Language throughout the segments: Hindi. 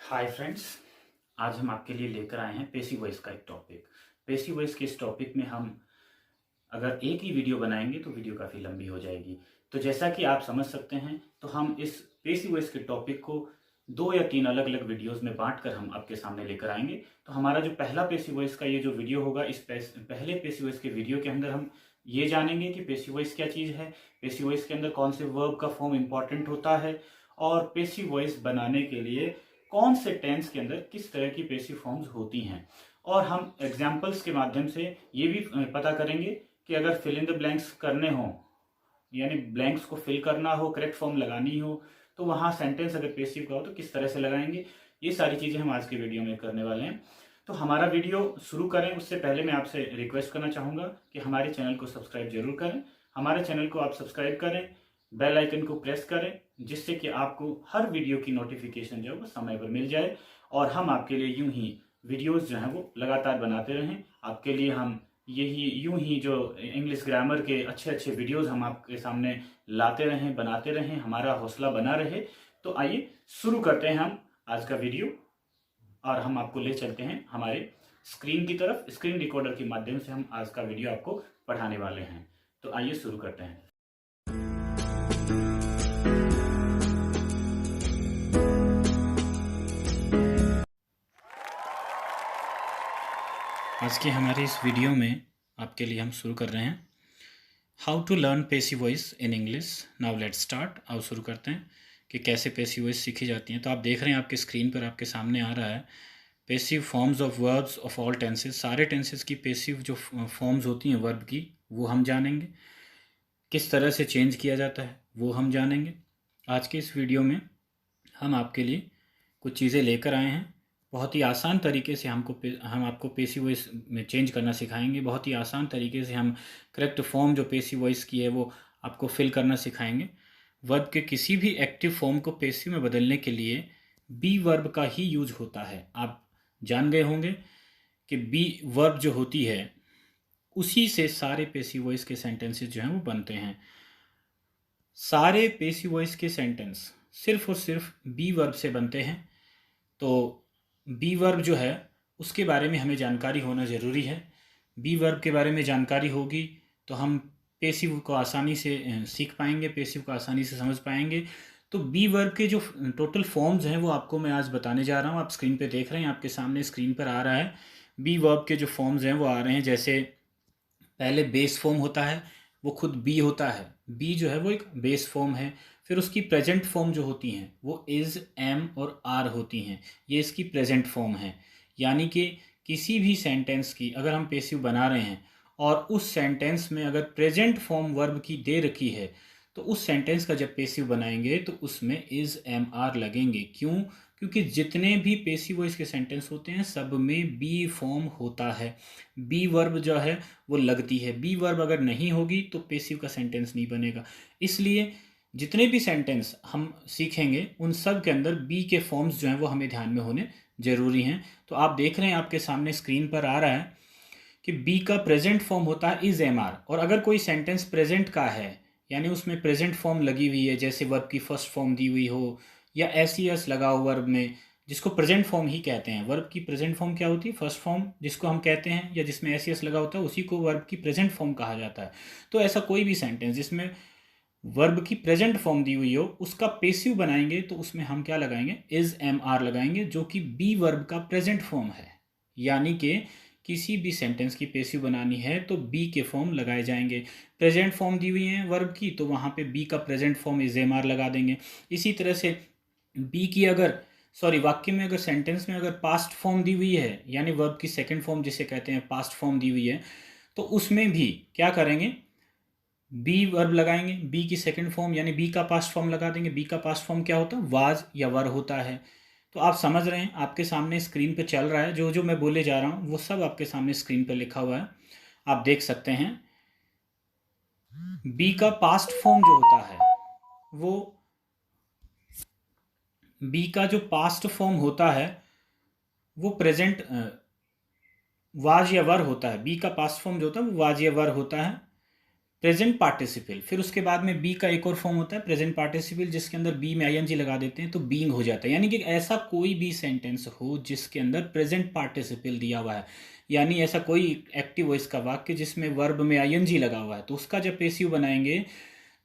हाय फ्रेंड्स, आज हम आपके लिए लेकर आए हैं पेसिव वॉइस का एक टॉपिक। पेसिव वॉइस के इस टॉपिक में हम अगर एक ही वीडियो बनाएंगे तो वीडियो काफ़ी लंबी हो जाएगी। तो जैसा कि आप समझ सकते हैं, तो हम इस पेसिव वॉइस के टॉपिक को 2 या 3 अलग-अलग वीडियोस में बांटकर हम आपके सामने लेकर आएंगे। तो हमारा जो पहला पेसिव वॉइस का ये जो वीडियो होगा, इस पहले पेसिव वॉइस के वीडियो के अंदर हम ये जानेंगे कि पेसिव वॉइस क्या चीज़ है, पेसिव वॉइस के अंदर कौन से वर्ब का फॉर्म इंपॉर्टेंट होता है और पेसिव वॉइस बनाने के लिए कौन से टेंस के अंदर किस तरह की पेसिव फॉर्म्स होती हैं। और हम एग्जाम्पल्स के माध्यम से ये भी पता करेंगे कि अगर फिल इन द ब्लैंक्स करने हो, यानी ब्लैंक्स को फिल करना हो, करेक्ट फॉर्म लगानी हो, तो वहाँ सेंटेंस अगर पेसिव का हो तो किस तरह से लगाएंगे। ये सारी चीज़ें हम आज के वीडियो में करने वाले हैं। तो हमारा वीडियो शुरू करें उससे पहले मैं आपसे रिक्वेस्ट करना चाहूँगा कि हमारे चैनल को सब्सक्राइब जरूर करें। हमारे चैनल को आप सब्सक्राइब करें, बेल आइकन को प्रेस करें, जिससे कि आपको हर वीडियो की नोटिफिकेशन जो है वो समय पर मिल जाए और हम आपके लिए यूं ही वीडियोस जो हैं वो लगातार बनाते रहें। आपके लिए हम यही यूं ही जो इंग्लिश ग्रामर के अच्छे अच्छे वीडियोस हम आपके सामने लाते रहें, बनाते रहें, हमारा हौसला बना रहे। तो आइए शुरू करते हैं हम आज का वीडियो और हम आपको ले चलते हैं हमारे स्क्रीन की तरफ। स्क्रीन रिकॉर्डर के माध्यम से हम आज का वीडियो आपको पढ़ाने वाले हैं। तो आइए शुरू करते हैं। आज के हमारे इस वीडियो में आपके लिए हम शुरू कर रहे हैं how to learn passive voice in English. Now let's start. आओ शुरू करते हैं कि कैसे पेसिव वॉइस सीखी जाती हैं। तो आप देख रहे हैं आपके स्क्रीन पर आपके सामने आ रहा है passive forms of verbs of all tenses. सारे टेंसेस की पेसिव जो फॉर्म्स होती हैं वर्ब की, वो हम जानेंगे। किस तरह से चेंज किया जाता है वो हम जानेंगे। आज के इस वीडियो में हम आपके लिए कुछ चीज़ें लेकर आए हैं। बहुत ही आसान तरीके से हम आपको पेसिव वॉइस में चेंज करना सिखाएंगे। बहुत ही आसान तरीके से हम करेक्ट फॉर्म जो पेसिव वॉइस की है वो आपको फिल करना सिखाएंगे। वर्ब के किसी भी एक्टिव फॉर्म को पेसिव में बदलने के लिए बी वर्ब का ही यूज होता है। आप जान गए होंगे कि बी वर्ब जो होती है उसी से सारे पेसिव वॉइस के सेंटेंसेस जो हैं वो बनते हैं। सारे पेसिव वॉइस के सेंटेंस सिर्फ और सिर्फ बी वर्ब से बनते हैं। तो बी वर्ब जो है उसके बारे में हमें जानकारी होना ज़रूरी है। बी वर्ब के बारे में जानकारी होगी तो हम पेसिव को आसानी से सीख पाएंगे, पेसिव को आसानी से समझ पाएंगे। तो बी वर्ब के जो टोटल फॉर्म्स हैं वो आपको मैं आज बताने जा रहा हूँ। आप स्क्रीन पे देख रहे हैं, आपके सामने स्क्रीन पर आ रहा है। बी वर्ब के जो फॉर्म्स हैं वो आ रहे हैं। जैसे पहले बेस फॉर्म होता है, वो खुद बी होता है। बी जो है वो एक बेस फॉर्म है। फिर उसकी प्रेजेंट फॉर्म जो होती हैं वो इज़, एम और आर होती हैं। ये इसकी प्रेजेंट फॉर्म है। यानी कि किसी भी सेंटेंस की अगर हम पेसिव बना रहे हैं और उस सेंटेंस में अगर प्रेजेंट फॉर्म वर्ब की दे रखी है, तो उस सेंटेंस का जब पेसिव बनाएंगे तो उसमें इज़, एम, आर लगेंगे। क्यों? क्योंकि जितने भी पेसिव वॉइस के सेंटेंस होते हैं सब में बी फॉर्म होता है। बी वर्ब जो है वो लगती है। बी वर्ब अगर नहीं होगी तो पेसिव का सेंटेंस नहीं बनेगा। इसलिए जितने भी सेंटेंस हम सीखेंगे उन सब के अंदर बी के फॉर्म्स जो हैं वो हमें ध्यान में होने ज़रूरी हैं। तो आप देख रहे हैं आपके सामने स्क्रीन पर आ रहा है कि बी का प्रेजेंट फॉर्म होता है इज़, एम, आर। और अगर कोई सेंटेंस प्रेजेंट का है यानी उसमें प्रेजेंट फॉर्म लगी हुई है, जैसे वर्ब की फर्स्ट फॉर्म दी हुई हो या एस ई एस लगा हो वर्ब में, जिसको प्रेजेंट फॉर्म ही कहते हैं। वर्ब की प्रेजेंट फॉर्म क्या होती है? फर्स्ट फॉर्म जिसको हम कहते हैं या जिसमें एस ई एस लगा होता है उसी को वर्ब की प्रेजेंट फॉर्म कहा जाता है। तो ऐसा कोई भी सेंटेंस जिसमें वर्ब की प्रेजेंट फॉर्म दी हुई हो उसका पेसिव बनाएंगे तो उसमें हम क्या लगाएंगे? इज, एम, आर लगाएंगे, जो कि बी वर्ब का प्रेजेंट फॉर्म है। यानी कि किसी भी सेंटेंस की पेसिव बनानी है तो बी के फॉर्म लगाए जाएंगे। प्रेजेंट फॉर्म दी हुई है वर्ब की तो वहाँ पे बी का present form is, am, are लगा देंगे। इसी तरह से बी की वाक्य में अगर सेंटेंस में अगर पास्ट फॉर्म दी हुई है यानी वर्ब की सेकंड फॉर्म जिसे कहते हैं पास्ट फॉर्म दी हुई है, तो उसमें भी क्या करेंगे? बी वर्ब लगाएंगे। बी की सेकंड फॉर्म यानी बी का पास्ट फॉर्म लगा देंगे। बी का पास्ट फॉर्म क्या होता है? वाज या वर होता है। तो आप समझ रहे हैं, आपके सामने स्क्रीन पे चल रहा है जो जो मैं बोले जा रहा हूँ वो सब आपके सामने स्क्रीन पे लिखा हुआ है, आप देख सकते हैं। बी का पास्ट फॉर्म जो होता है वो बी का जो पास्ट फॉर्म होता है वो प्रेजेंट वाज या वर होता है। बी का पास्ट फॉर्म जो होता है वो वाज या वर होता है। प्रेजेंट पार्टिसिपल, फिर उसके बाद में बी का एक और फॉर्म होता है प्रेजेंट पार्टिसिपल, जिसके अंदर बी में आईएनजी लगा देते हैं तो बीइंग हो जाता है। यानी कि ऐसा कोई भी सेंटेंस हो जिसके अंदर प्रेजेंट पार्टिसिपल दिया हुआ है, यानी ऐसा कोई एक्टिव वॉइस का वाक्य जिसमें वर्ब में आईएनजी लगा हुआ है, तो उसका जब पेसिव बनाएंगे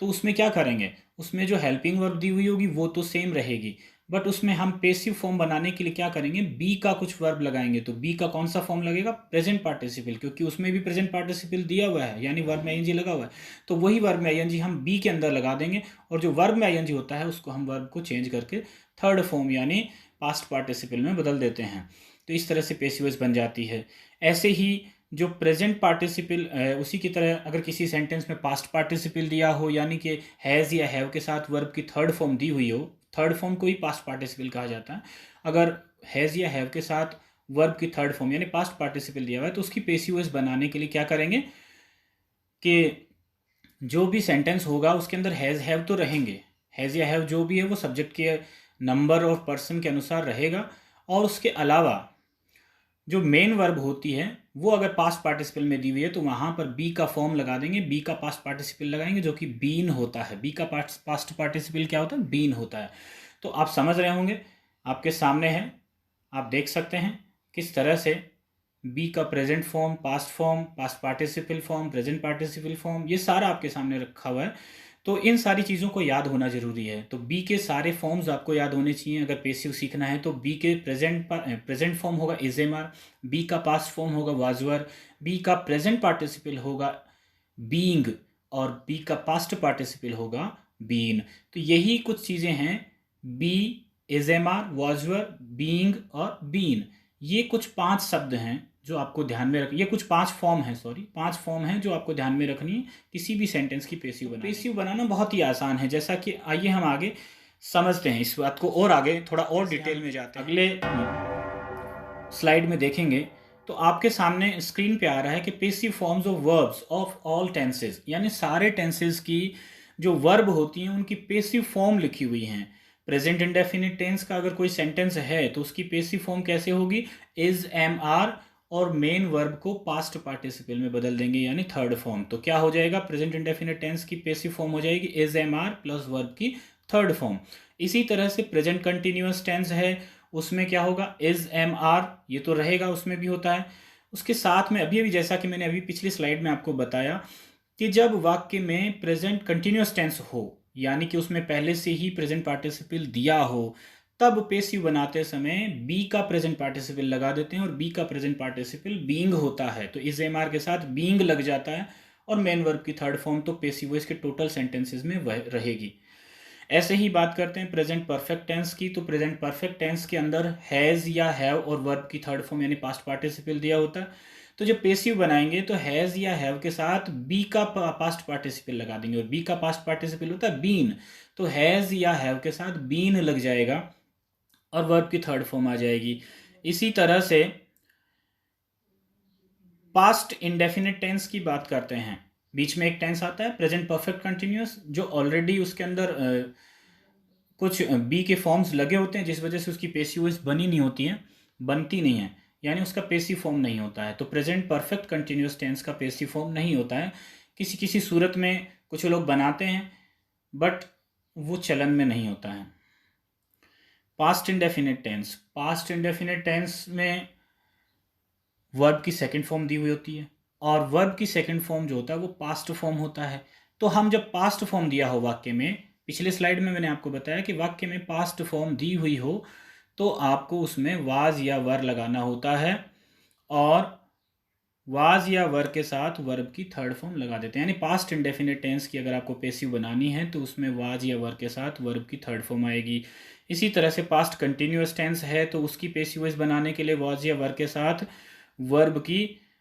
तो उसमें क्या करेंगे, उसमें जो हेल्पिंग वर्ब दी हुई होगी वो तो सेम रहेगी, बट उसमें हम पेसिव फॉर्म बनाने के लिए क्या करेंगे, बी का कुछ वर्ब लगाएंगे। तो बी का कौन सा फॉर्म लगेगा, प्रेजेंट पार्टिसिपल, क्योंकि उसमें भी प्रेजेंट पार्टिसिपल दिया हुआ है, यानी वर्ब में आईएनजी लगा हुआ है। तो वही वर्ब में आईएनजी हम बी के अंदर लगा देंगे, और जो वर्ब में आईएनजी होता है उसको हम वर्ब को चेंज करके थर्ड फॉर्म यानी पास्ट पार्टिसिपल में बदल देते हैं। तो इस तरह से पेसिव वॉइस बन जाती है। ऐसे ही जो प्रेजेंट पार्टिसिपल, उसी की तरह अगर किसी सेंटेंस में पास्ट पार्टिसिपल दिया हो, यानी कि हैज़ या हैव के साथ वर्ब की थर्ड फॉर्म दी हुई हो, थर्ड फॉर्म को ही पास्ट पार्टिसिपल कहा जाता है। अगर हैज़ या हैव के साथ वर्ब की थर्ड फॉर्म यानी पास्ट पार्टिसिपल दिया हुआ है तो उसकी पेसिव वॉइस बनाने के लिए क्या करेंगे कि जो भी सेंटेंस होगा उसके अंदर हैज़ हैव तो रहेंगे, हैज़ या हैव जो भी है वो सब्जेक्ट के नंबर और पर्सन के अनुसार रहेगा, और उसके अलावा जो मेन वर्ब होती है वो अगर पास्ट पार्टिसिपल में दी हुई है तो वहाँ पर बी का फॉर्म लगा देंगे, बी का पास्ट पार्टिसिपल लगाएंगे जो कि बीन होता है। बी का पास्ट पार्टिसिपल क्या होता है, बीन होता है। तो आप समझ रहे होंगे, आपके सामने है, आप देख सकते हैं किस तरह से बी का present form, past participle form, present participle form, ये सारा आपके सामने रखा हुआ है। तो इन सारी चीज़ों को याद होना ज़रूरी है। तो बी के सारे फॉर्म्स आपको याद होने चाहिए। अगर पेसिव सीखना है तो बी के प्रेजेंट फॉर्म होगा इज एम आर, बी का पास्ट फॉर्म होगा वाज वर, बी का प्रेजेंट पार्टिसिपल होगा बीइंग, और बी का पास्ट पार्टिसिपल होगा बीन। तो यही कुछ चीज़ें हैं, be, is am are, was were, being और बीन। ये कुछ 5 शब्द हैं जो आपको ध्यान में रख, ये कुछ 5 फॉर्म है, सॉरी 5 फॉर्म हैं जो आपको ध्यान में रखनी है किसी भी सेंटेंस की पेसिव बनाना बहुत ही आसान है। जैसा कि आइए हम आगे समझते हैं इस बात को, और आगे थोड़ा और डिटेल में जाते हैं। अगले स्लाइड में देखेंगे तो आपके सामने स्क्रीन पे आ रहा है कि passive forms of verbs of all tenses, यानी सारे टेंसेज की जो वर्ब होती हैं उनकी पेसिव फॉर्म लिखी हुई हैं। प्रेजेंट इंडेफिनिट टेंस का अगर कोई सेंटेंस है तो उसकी पेसिव फॉर्म कैसे होगी, इज एम आर, और मेन वर्ब को पास्ट पार्टिसिपल में बदल देंगे यानी थर्ड फॉर्म। तो क्या हो जाएगा, प्रेजेंट इंडेफिनिट टेंस की पेसिव फॉर्म हो जाएगी is am are plus verb की थर्ड फॉर्म। इसी तरह से प्रेजेंट कंटिन्यूअस टेंस है, उसमें क्या होगा, इज एम आर, ये तो रहेगा, उसमें भी होता है। उसके साथ में अभी जैसा कि मैंने अभी पिछली स्लाइड में आपको बताया कि जब वाक्य में प्रेजेंट कंटिन्यूअस टेंस हो, यानी कि उसमें पहले से ही प्रेजेंट पार्टिसिपल दिया हो, तब पेसिव बनाते समय बी का प्रेजेंट पार्टिसिपल लगा देते हैं, और बी का प्रेजेंट पार्टिसिपल बीइंग होता है तो इज एम आर के साथ बीइंग लग जाता है, और मेन वर्ब की थर्ड फॉर्म तो पेसिव वॉइस के टोटल सेंटेंसेस में वह रहेगी। ऐसे ही बात करते हैं प्रेजेंट परफेक्ट टेंस की। तो प्रेजेंट परफेक्ट टेंस के अंदर हैज़ या हैव और वर्ब की थर्ड फॉर्म यानी पास्ट पार्टिसिपल दिया होता है। तो जब पेसिव बनाएंगे तो हैज़ या हैव के साथ बी का पास्ट पार्टिसिपल लगा देंगे, और बी का पास्ट पार्टिसिपल होता है बीन, तो हैज़ या हैव के साथ बीन लग जाएगा और वर्ब की थर्ड फॉर्म आ जाएगी। इसी तरह से पास्ट इंडेफिनिट टेंस की बात करते हैं। बीच में एक टेंस आता है प्रेजेंट परफेक्ट कंटिन्यूअस, जो ऑलरेडी उसके अंदर कुछ बी के फॉर्म्स लगे होते हैं जिस वजह से उसकी पेसिव वॉइस बनी नहीं होती है, बनती नहीं है, यानी उसका पेसिव फॉर्म नहीं होता है। तो प्रेजेंट परफेक्ट कंटिन्यूअस टेंस का पेसिव फॉर्म नहीं होता है। किसी किसी सूरत में कुछ लोग बनाते हैं बट वो चलन में नहीं होता है। Past indefinite tense, past indefinite tense में वर्ब की सेकंड फॉर्म दी हुई होती है, और वर्ब की सेकंड फॉर्म जो होता है वो पास्ट फॉर्म होता है। तो हम जब पास्ट फॉर्म दिया हो वाक्य में, पिछले स्लाइड में मैंने आपको बताया कि वाक्य में पास्ट फॉर्म दी हुई हो तो आपको उसमें वाज या वर लगाना होता है, और वाज या वर के साथ वर्ब की थर्ड फॉर्म लगा देते हैं। यानी पास्ट इंडेफिनिट टेंस की अगर आपको पेसिव बनानी है तो उसमें वाज या वर के साथ वर्ब की थर्ड फॉर्म आएगी। इसी तरह से पास्ट कंटिन्यूअस टेंस है तो उसकी पेसिव वॉइस बनाने के लिए वाज या वर के साथ वर्ब की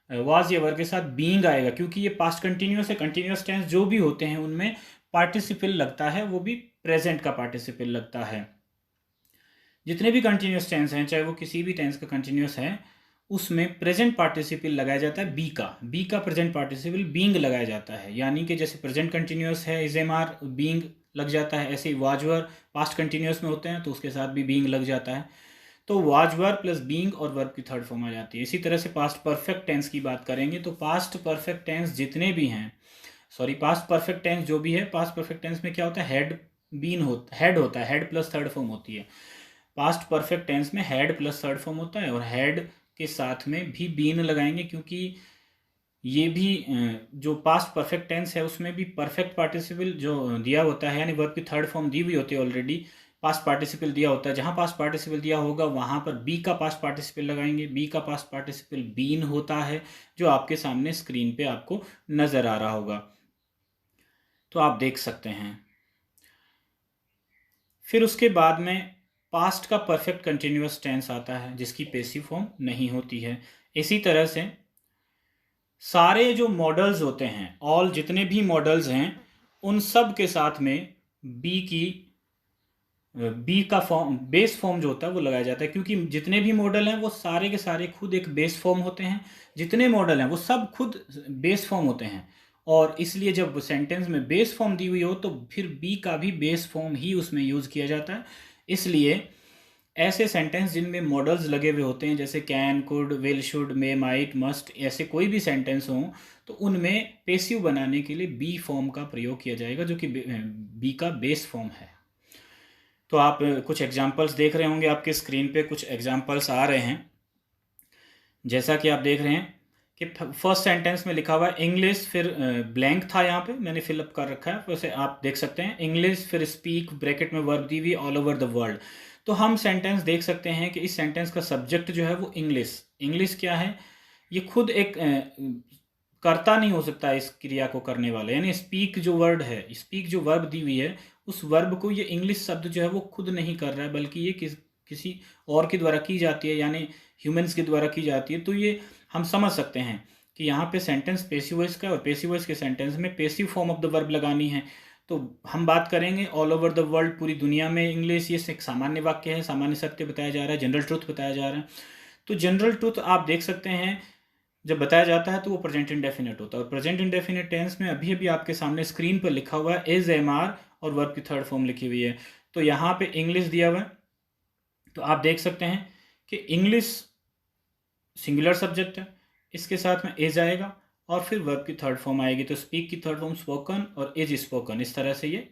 वाज या वर्ब के साथ बीइंग आएगा, क्योंकि ये पास्ट कंटिन्यूअस है। कंटिन्यूअस टेंस जो भी होते हैं उनमें पार्टिसिपल लगता है, वो भी प्रेजेंट का पार्टिसिपल लगता है। जितने भी कंटिन्यूअस टेंस हैं, चाहे वो किसी भी टेंस का कंटिन्यूअस है, उसमें प्रेजेंट पार्टिसिपल लगाया जाता है बी का प्रेजेंट पार्टिसिपल बीइंग लगाया जाता है। यानी कि जैसे प्रेजेंट कंटिन्यूअस है इज एम आर, बीइंग लग जाता है, ऐसे ही वाजवर पास्ट कंटिन्यूअस में होते हैं तो उसके साथ भी बीइंग लग जाता है। तो वाजवर प्लस बीइंग और वर्ब की थर्ड फॉर्म आ जाती है। इसी तरह से पास्ट परफेक्ट टेंस की बात करेंगे तो पास्ट परफेक्ट टेंस जितने भी हैं सॉरी पास्ट परफेक्ट टेंस जो भी है, पास्ट परफेक्ट टेंस में क्या होता है, हेड होता है, हेड प्लस थर्ड फॉर्म होती है। पास्ट परफेक्ट टेंस में हेड प्लस थर्ड फॉर्म होता है, और हेड के साथ में भी बीन लगाएंगे, क्योंकि ये भी जो पास्ट परफेक्ट टेंस है उसमें भी परफेक्ट पार्टिसिपल जो दिया होता है, यानी वर्ब की थर्ड फॉर्म दी हुई होती है ऑलरेडी, पास्ट पार्टिसिपल दिया होता है, जहां पास्ट पार्टिसिपल दिया होगा वहां पर बी का पास्ट पार्टिसिपल लगाएंगे। बी का पास्ट पार्टिसिपल बीन होता है, जो आपके सामने स्क्रीन पे आपको नजर आ रहा होगा, तो आप देख सकते हैं। फिर उसके बाद में पास्ट का परफेक्ट कंटिन्यूअस टेंस आता है, जिसकी पेसिव फॉर्म नहीं होती है। इसी तरह से सारे जो मॉडल्स होते हैं, ऑल जितने भी मॉडल्स हैं, उन सब के साथ में बी का फॉर्म, बेस फॉर्म जो होता है वो लगाया जाता है, क्योंकि जितने भी मॉडल हैं वो सारे के सारे खुद एक बेस फॉर्म होते हैं। जितने मॉडल हैं वो सब खुद बेस फॉर्म होते हैं, और इसलिए जब सेंटेंस में बेस फॉर्म दी हुई हो तो फिर बी का भी बेस फॉर्म ही उसमें यूज किया जाता है। इसलिए ऐसे सेंटेंस जिनमें मॉडल्स लगे हुए होते हैं, जैसे can, could, will, should, may, might, must, ऐसे कोई भी सेंटेंस हो, तो उनमें पेसिव बनाने के लिए बी फॉर्म का प्रयोग किया जाएगा, जो कि बी का बेस फॉर्म है। तो आप कुछ एग्जाम्पल्स देख रहे होंगे, आपके स्क्रीन पे कुछ एग्जाम्पल्स आ रहे हैं। जैसा कि आप देख रहे हैं कि फर्स्ट सेंटेंस में लिखा हुआ है इंग्लिश, फिर ब्लैंक था, यहाँ पे मैंने फिलअप कर रखा है, वैसे आप देख सकते हैं इंग्लिश, फिर स्पीक, ब्रैकेट में वर्ब दी हुई, ऑल ओवर द वर्ल्ड। तो हम सेंटेंस देख सकते हैं कि इस सेंटेंस का सब्जेक्ट जो है वो इंग्लिश क्या है, ये खुद एक कर्ता नहीं हो सकता इस क्रिया को करने वाला, यानी स्पीक जो वर्ड है, स्पीक जो वर्ब दी हुई है, उस वर्ब को ये इंग्लिश शब्द जो है वो खुद नहीं कर रहा है, बल्कि ये किसी और के द्वारा की जाती है, यानी ह्यूमंस के द्वारा की जाती है। तो ये हम समझ सकते हैं कि यहाँ पे सेंटेंस पेसिव वॉइस का, और पेसिव वॉइस के सेंटेंस में passive form of the verb लगानी है। तो हम बात करेंगे ऑल ओवर द वर्ल्ड, पूरी दुनिया में इंग्लिश, ये एक सामान्य वाक्य है, सामान्य सत्य बताया जा रहा है, जनरल ट्रुथ बताया जा रहा है। तो जनरल ट्रुथ आप देख सकते हैं जब बताया जाता है तो वो प्रेजेंट इंडेफिनिट होता है, और प्रेजेंट इंडेफिनिट टेंस में अभी अभी आपके सामने स्क्रीन पर लिखा हुआ है इज, एम, आर, और वर्ब की थर्ड फॉर्म लिखी हुई है। तो यहाँ पे इंग्लिश दिया हुआ है, तो आप देख सकते हैं कि इंग्लिश सिंगुलर सब्जेक्ट है, इसके साथ में इज आएगा, और फिर वर्ब की थर्ड फॉर्म आएगी। तो स्पीक की थर्ड फॉर्म स्पोकन, और इज स्पोकन, इस तरह से ये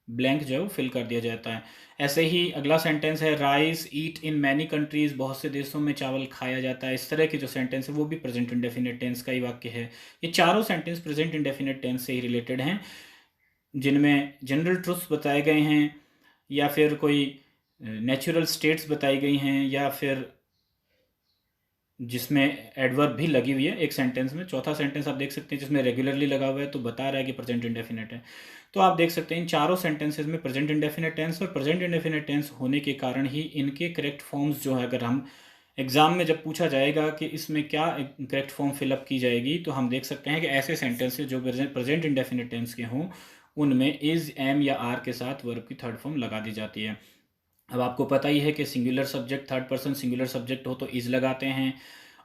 ब्लैंक जो है वो फिल कर दिया जाता है। ऐसे ही अगला सेंटेंस है rice eat in many countries, बहुत से देशों में चावल खाया जाता है। इस तरह के जो सेंटेंस है वो भी प्रेजेंट इंडेफिनिट टेंस का ही वाक्य है। ये चारों सेंटेंस प्रेजेंट इंडेफिनिट टेंस से ही रिलेटेड हैं, जिनमें जनरल ट्रुथ्स बताए गए हैं, या फिर कोई नेचुरल स्टेट्स बताई गई हैं, या फिर जिसमें एडवर्ब भी लगी हुई है एक सेंटेंस में। चौथा सेंटेंस आप देख सकते हैं जिसमें रेगुलरली लगा हुआ है, तो बता रहा है कि प्रेजेंट इंडेफिनिट है। तो आप देख सकते हैं इन चारों सेंटेंसेस में प्रेजेंट इंडेफिनिट टेंस, और प्रेजेंट इंडेफिनिट टेंस होने के कारण ही इनके करेक्ट फॉर्म्स जो है, अगर हम एग्जाम में जब पूछा जाएगा कि इसमें क्या करेक्ट फॉर्म फिलअप की जाएगी, तो हम देख सकते हैं कि ऐसे सेंटेंसेस जो प्रेजेंट इंडेफिनिट टेंस के हों, उनमें इज, एम या आर के साथ वर्ब की थर्ड फॉर्म लगा दी जाती है। अब आपको पता ही है कि singular subject, third person singular subject हो तो इज लगाते हैं,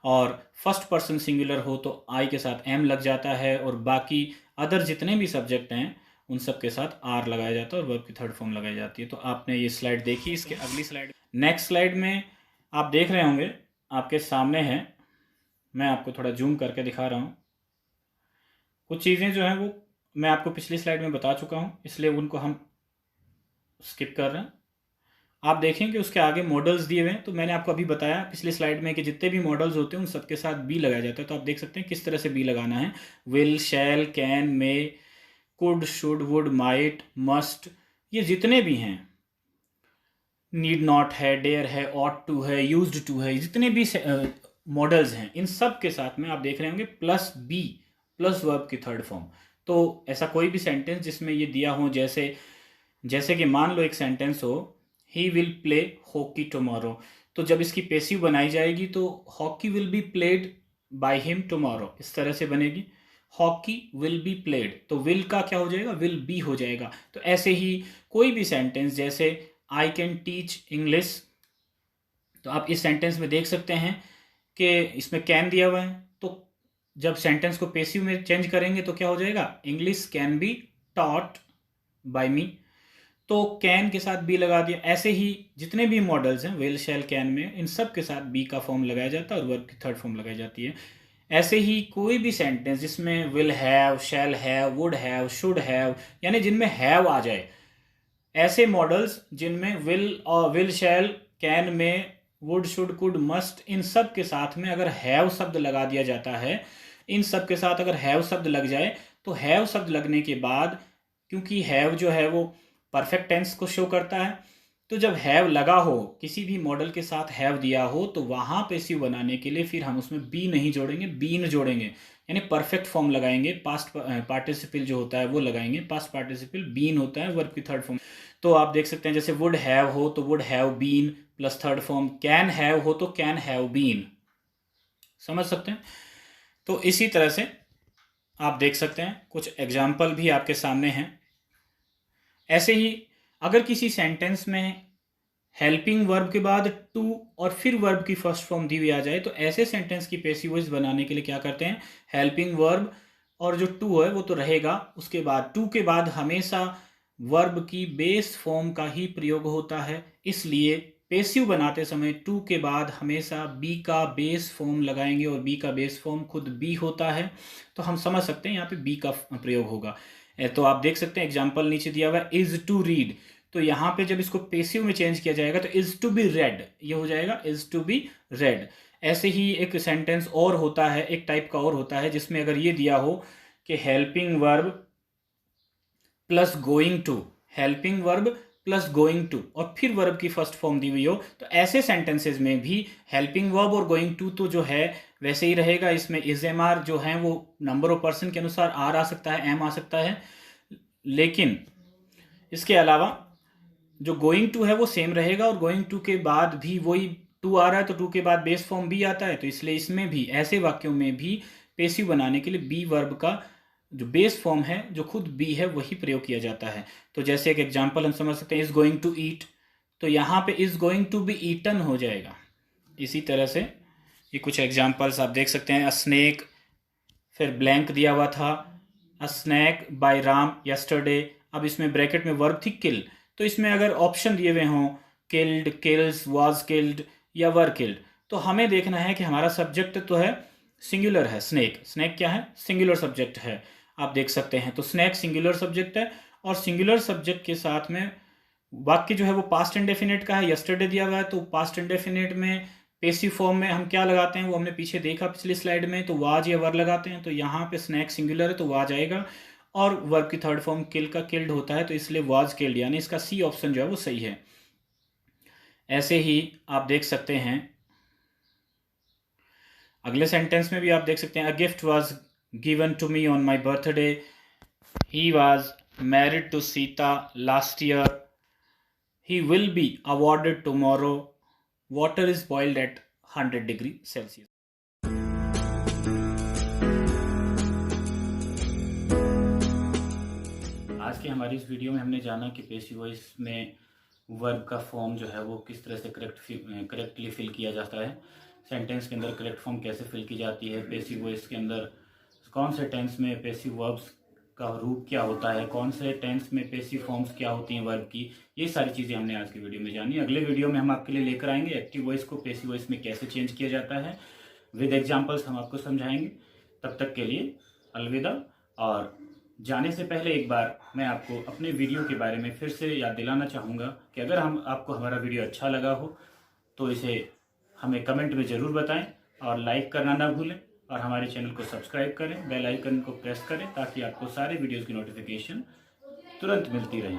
और फर्स्ट पर्सन सिंगुलर हो तो आई के साथ एम लग जाता है, और बाकी अदर जितने भी सब्जेक्ट हैं उन सब के साथ आर लगाया जाता है, और वर्ब की थर्ड फॉर्म लगाई जाती है। तो आपने ये स्लाइड देखी, इसके अगली स्लाइड, नेक्स्ट स्लाइड में आप देख रहे होंगे, आपके सामने है, मैं आपको थोड़ा जूम करके दिखा रहा हूँ। कुछ चीज़ें जो हैं वो मैं आपको पिछली स्लाइड में बता चुका हूँ, इसलिए उनको हम स्किप कर रहे हैं। आप देखें कि उसके आगे मॉडल्स दिए हुए हैं, तो मैंने आपको अभी बताया पिछली स्लाइड में कि जितने भी मॉडल्स होते हैं उन सबके साथ बी लगाया जाता है। तो आप देख सकते हैं किस तरह से बी लगाना है। Will, shall, can, may, could, should, would, might, must, ये जितने भी हैं, नीड नॉट है, डेयर है, ऑट टू है, यूज्ड टू है, जितने भी मॉडल्स हैं, इन सब के साथ में आप देख रहे होंगे प्लस बी, प्लस वर्ब की थर्ड फॉर्म। तो ऐसा कोई भी सेंटेंस जिसमें ये दिया हो, जैसे जैसे कि मान लो एक सेंटेंस हो he will play hockey tomorrow, तो जब इसकी पेसिव बनाई जाएगी तो hockey will be played by him tomorrow, इस तरह से बनेगी, हॉकी विल बी प्लेड, तो विल का क्या हो जाएगा, विल बी हो जाएगा। तो ऐसे ही कोई भी सेंटेंस, जैसे आई कैन टीच इंग्लिश, तो आप इस सेंटेंस में देख सकते हैं कि इसमें कैन दिया हुआ है, तो जब सेंटेंस को पेसिव में चेंज करेंगे तो क्या हो जाएगा, English can be taught by me, तो कैन के साथ बी लगा दिया। ऐसे ही जितने भी मॉडल्स हैं विल, शैल, कैन में, इन सब के साथ बी का फॉर्म लगाया जाता है और वर्ब की थर्ड फॉर्म लगाई जाती है। ऐसे ही कोई भी सेंटेंस जिसमें will have, shall have, would have, should have, यानी जिनमें हैव आ जाए, ऐसे मॉडल्स जिनमें विल शैल कैन में वुड शुड कुड मस्ट, इन सब के साथ में अगर हैव शब्द लगा दिया जाता है, इन सब के साथ अगर हैव शब्द लग जाए, तो हैव शब्द लगने के बाद, क्योंकि हैव जो है वो परफेक्ट टेंस को शो करता है, तो जब हैव लगा हो, किसी भी मॉडल के साथ हैव दिया हो, तो वहां पेसिव बनाने के लिए फिर हम उसमें बी नहीं जोड़ेंगे, बीन जोड़ेंगे, यानी परफेक्ट फॉर्म लगाएंगे, पास्ट पार्टिसिपल जो होता है वो लगाएंगे, पास्ट पार्टिसिपल बीन होता है वर्ब की थर्ड फॉर्म। तो आप देख सकते हैं जैसे वुड हैव हो तो would have been plus third form, can have हो तो कैन हैव बीन, समझ सकते हैं। तो इसी तरह से आप देख सकते हैं कुछ एग्जाम्पल भी आपके सामने हैं। ऐसे ही अगर किसी सेंटेंस में हेल्पिंग वर्ब के बाद टू और फिर वर्ब की फर्स्ट फॉर्म दी हुई आ जाए, तो ऐसे सेंटेंस की पेसिव वॉइस बनाने के लिए क्या करते हैं, हेल्पिंग वर्ब और जो टू है वो तो रहेगा, उसके बाद टू के बाद हमेशा वर्ब की बेस फॉर्म का ही प्रयोग होता है, इसलिए पेसिव बनाते समय टू के बाद हमेशा बी का बेस फॉर्म लगाएंगे, और बी का बेस फॉर्म खुद बी होता है, तो हम समझ सकते हैं यहाँ पे बी का प्रयोग होगा। तो आप देख सकते हैं एग्जाम्पल नीचे दिया हुआ है, इज टू रीड, तो यहाँ पे जब इसको पेसिव में चेंज किया जाएगा तो इज टू बी रेड, ये हो जाएगा इज टू बी रेड। ऐसे ही एक सेंटेंस और होता है, एक टाइप का और होता है, जिसमें अगर ये दिया हो कि helping verb plus going to, helping verb plus going to और फिर वर्ब की फर्स्ट फॉर्म दी हुई हो, तो ऐसे सेंटेंसेस में भी हेल्पिंग वर्ब और गोइंग टू तो जो है वैसे ही रहेगा, इसमें इज एम आर जो है वो नंबर ऑफ पर्सन के अनुसार आर आ सकता है, एम आ सकता है, लेकिन इसके अलावा जो गोइंग टू है वो सेम रहेगा, और गोइंग टू के बाद भी वही टू आ रहा है तो टू के बाद बेस फॉर्म बी आता है, तो इसलिए इसमें भी ऐसे वाक्यों में भी पेसिव बनाने के लिए बी वर्ब का जो बेस फॉर्म है जो खुद बी है वही प्रयोग किया जाता है। तो जैसे एक एग्जांपल हम समझ सकते हैं, इज गोइंग टू ईट, तो यहाँ पे is going to be eaten हो जाएगा। इसी तरह से ये कुछ एग्जांपल्स आप देख सकते हैं, अ स्नेक, फिर ब्लैंक दिया हुआ था, अ स्नैक बाय राम यस्टरडे, अब इसमें ब्रैकेट में वर्ब थी किल, तो इसमें अगर ऑप्शन दिए हुए हों किल्ड, किल्स, वाज किल्ड या वर किल्ड, तो हमें देखना है कि हमारा सब्जेक्ट तो है सिंगुलर है, स्नेक, स्नेक क्या है, सिंगुलर सब्जेक्ट है, आप देख सकते हैं, तो स्नैक सिंगुलर सब्जेक्ट है, और सिंगुलर सब्जेक्ट के साथ में वाक्य जो है वो पास्ट इंडेफिनिट का है, यस्टरडे दिया हुआ है, तो पास्ट इंडेफिनिट में पेसिव फॉर्म में हम क्या लगाते हैं वो हमने पीछे देखा पिछली स्लाइड में, तो वाज या वर लगाते हैं, तो यहाँ पे स्नैक सिंगुलर है तो वाज आएगा, और वर्ब की थर्ड फॉर्म किल का किल्ड होता है, तो इसलिए वाज किल्ड, यानी इसका सी ऑप्शन जो है वो सही है। ऐसे ही आप देख सकते हैं अगले सेंटेंस में भी आप देख सकते हैं, a gift was given to me on my birthday, he was married to Sita last year, he will be awarded tomorrow, water is boiled at 100 degree Celsius। आज की हमारी इस वीडियो में हमने जाना कि पेसिव वॉइस में वर्ब का फॉर्म जो है वो किस तरह से करेक्टली फिल किया जाता है, सेंटेंस के अंदर करेक्ट फॉर्म कैसे फिल की जाती है, पेसिव वॉइस के अंदर कौन से टेंस में पेसिव वर्ब्स का रूप क्या होता है, कौन से टेंस में पेसिव फॉर्म्स क्या होती हैं वर्ब की, ये सारी चीज़ें हमने आज की वीडियो में जानी। अगले वीडियो में हम आपके लिए लेकर आएंगे एक्टिव वॉइस को पेसिव वॉइस में कैसे चेंज किया जाता है, विद एग्जांपल्स हम आपको समझाएंगे। तब तक के लिए अलविदा। और जाने से पहले एक बार मैं आपको अपने वीडियो के बारे में फिर से याद दिलाना चाहूँगा कि अगर आपको हमारा वीडियो अच्छा लगा हो तो इसे हमें कमेंट में ज़रूर बताएं, और लाइक करना ना भूलें, और हमारे चैनल को सब्सक्राइब करें, बेल आइकन को प्रेस करें, ताकि आपको सारे वीडियोस की नोटिफिकेशन तुरंत मिलती रहे।